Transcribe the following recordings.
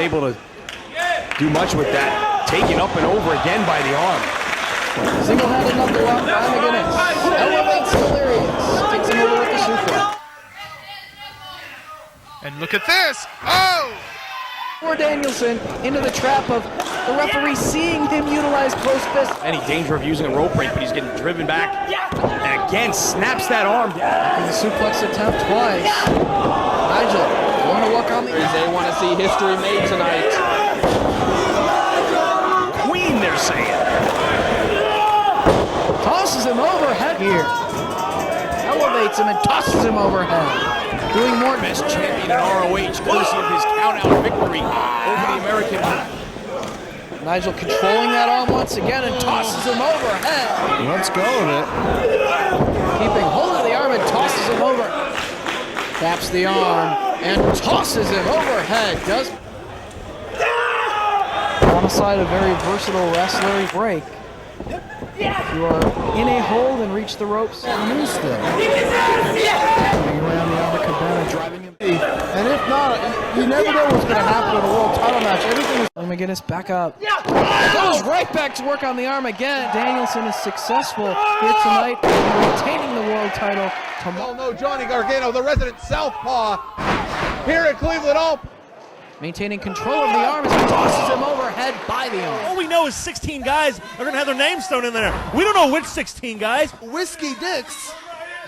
Able to do much with that. Taken up and over again by the arm. Single-handed knuckle lock by McGuinness. Elevates Delirious. Takes him over with the suplex. And look at this. Oh! Poor Danielson into the trap of the referee seeing him utilize close fist. Any danger of using a rope break, but he's getting driven back. And again, snaps that arm. And the suplex attempt twice. Nigel, going to work on the... They want to see history made tonight. Queen, they're saying. Tosses him overhead here. Elevates him and tosses him overhead. Doing more. Best champion in ROH, courtesy of his count-out victory over the American. Nigel controlling that arm once again and tosses him overhead. Let's go with it. Keeping hold of the arm and tosses him over. Taps the arm and tosses him overhead. Does on the side, a very versatile wrestler. Break. You are in a hold and reach the ropes. New still. Coming around the arm of Cabana, driving him. And if not, you never know what's going to happen in a world title match. Everything is. McGuinness back up. Goes right back to work on the arm again. Danielson is successful here tonight, retaining the world title. Oh no, Johnny Gargano, the resident southpaw here at Cleveland. Maintaining control of the arm as he tosses him overhead by the arm. All we know is 16 guys are going to have their names thrown in there. We don't know which 16 guys. Whiskey Dicks,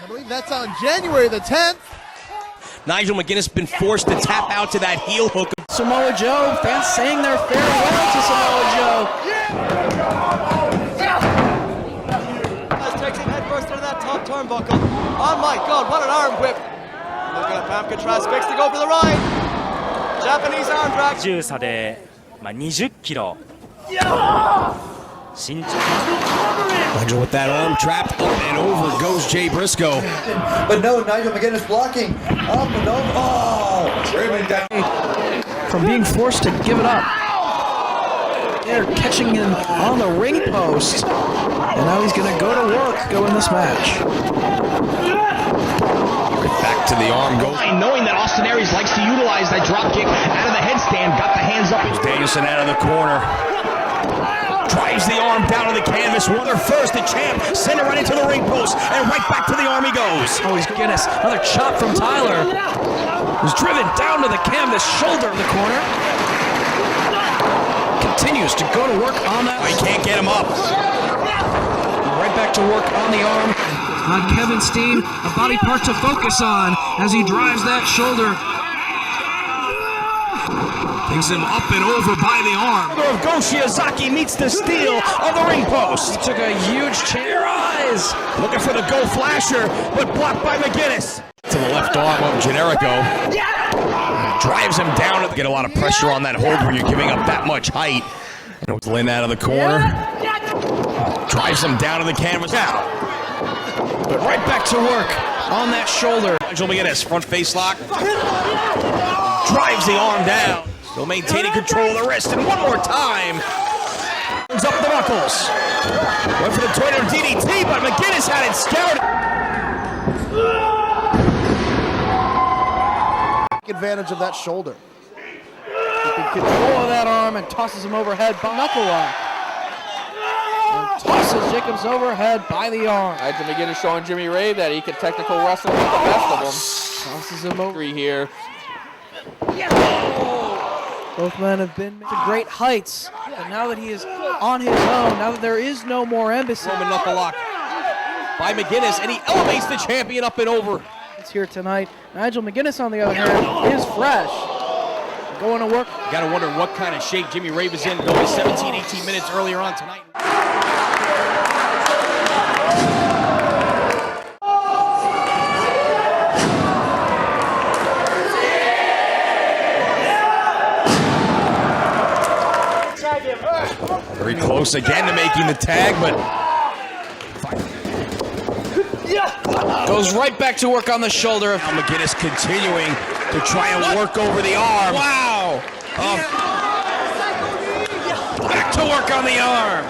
I believe that's on January the 10th. Nigel McGuinness been forced to tap out to that heel hook. Samoa Joe, fans saying their farewell to Samoa Joe. Takes him headfirst into that top turnbuckle. Oh my God, what an arm whip. Look at Pam Catras, fixed to go for the ride. Japanese arm drag. 重差で、20キロ。身長。Nigel with that arm trapped up and over goes Jay Briscoe. But no, Nigel McGuinness blocking. Up and over. Oh! Driven down. From being forced to give it up. They're catching him on the ring post. And now he's going to go to work, go in this match. Back to the arm goes. Knowing that Austin Aries likes to utilize that drop kick out of the headstand, got the hands up. Danielson out of the corner. Drives the arm down to the canvas. Runner first, the champ. Send it right into the ring post. And right back to the arm he goes. Oh, he's Guinness. Another chop from Tyler. Who's driven down to the canvas, shoulder of the corner. Continues to go to work on that. Oh, he can't get him up. Right back to work on the arm. On Kevin Steen, a body part to focus on as he drives that shoulder. Takes him up and over by the arm. Of Go Shiozaki meets the steel of the ring post. He took a huge chair eyes. Looking for the Go Flasher, but blocked by McGuinness. To the left arm of Generico. Drives him down to get a lot of pressure on that hold when you're giving up that much height. And it's Lynn out of the corner. Drives him down to the canvas. Now. But right back to work on that shoulder. Nigel McGuinness, front face lock. Drives the arm down. Still maintaining control of the wrist. And one more time. Turns up the knuckles. Went for the tornado DDT, but McGuinness had it scouted. Take advantage of that shoulder. Keeping control of that arm and tosses him overhead by knuckle lock. And tosses Jacobs overhead by the arm. Nigel McGuinness showing Jimmy Ray that he can technical wrestle with the best of them. Tosses him over Here. Both men have been to great heights, but now that he is on his own, now that there is no more embassy. Roman knuckle lock by McGuinness, and he elevates the champion up and over. It's here tonight. Nigel McGuinness, on the other hand, is fresh. Going to work. You gotta wonder what kind of shape Jimmy Ray was in going 17, 18 minutes earlier on tonight. Very close again to making the tag, but goes right back to work on the shoulder. now McGuinness continuing to try and work over the arm. Wow! Back to work on the arm.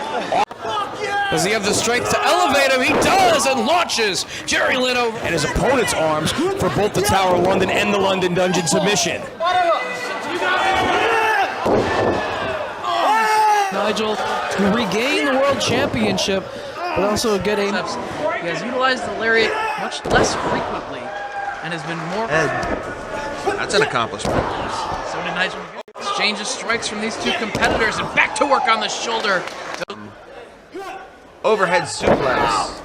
Does he have the strength to elevate him? He does, and launches Jerry Lynn over. And his opponent's arms for both the Tower of London and the London Dungeon submission. Nigel to regain the World Championship, but also get a... He has utilized the lariat much less frequently and has been more... That's an accomplishment. So did Nigel McGuinness. Exchanges strikes from these two competitors and back to work on the shoulder. Overhead suplex.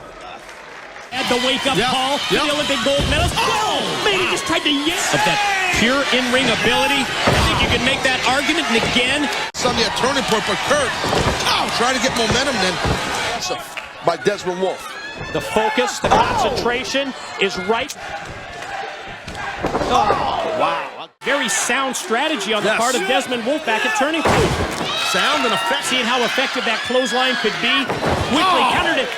Had the wake-up call to the Olympic gold medalist. Oh! Man, he just tried to yank of that pure in-ring ability. I think you can make that argument, and again... Sunday a turning point for Kurt. Trying to get momentum then. By Desmond Wolf. The focus, the concentration is right. Oh, wow. Very sound strategy on the part of Desmond Wolf back at Turning Point. Sound and effect. Seeing how effective that clothesline could be. Quickly countered it.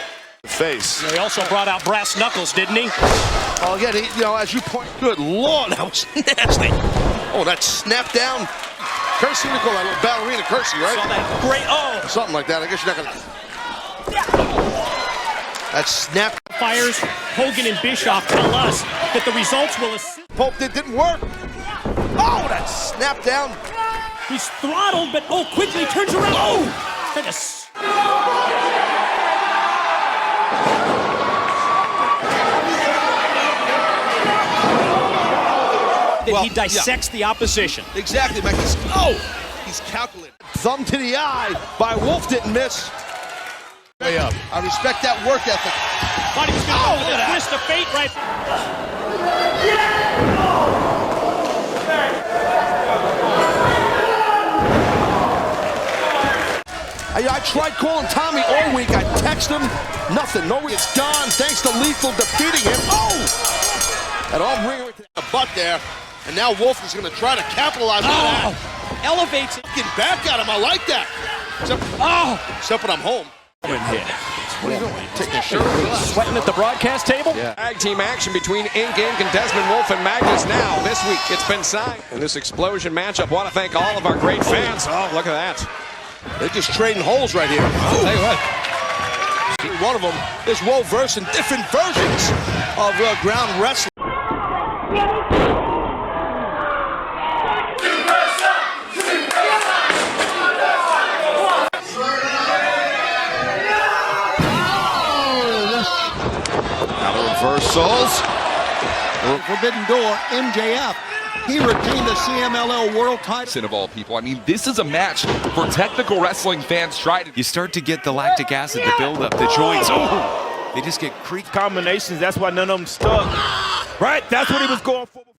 Face. He also brought out brass knuckles, didn't he? Oh, yeah, as you point. Good Lord, that was nasty. Oh, that snap down. Cursey, we call that little ballerina Cursey, right? Saw that great, something like that. I guess you're not going to. That snap. Fires, Hogan and Bischoff tell us that the results will assist. Pope didn't work. Oh, that snap down. He's throttled, but quickly turns around. He dissects the opposition. Exactly, Mike. He's calculated. Thumb to the eye by Wolf, didn't miss. Way up. I respect that work ethic. Thought he was going to go for the twist of fate right. I tried calling Tommy all week. I text him. Nothing. No, it's gone. Thanks to Lethal defeating him. That arm Wringer with the butt there. And now Wolf is going to try to capitalize on that. Elevates it. Get back at him. I like that. Except when I'm home. What are you doing? Taking a shirt off. Sweating at the broadcast table? Yeah. Tag team action between Ink and Desmond Wolf and Magnus now. This week it's been signed. In this explosion matchup, want to thank all of our great fans. Oh, look at that. They're just trading holes right here. I'll tell you what. One of them is well-versed in different versions of ground wrestling. Reversals. Forbidden Door, MJF. He retained the CMLL World title. Of all people. I mean, this is a match for technical wrestling fans. You start to get the lactic acid, the buildup, the joints. They just get creaked. Combinations, that's why none of them stuck. Right? That's what he was going for.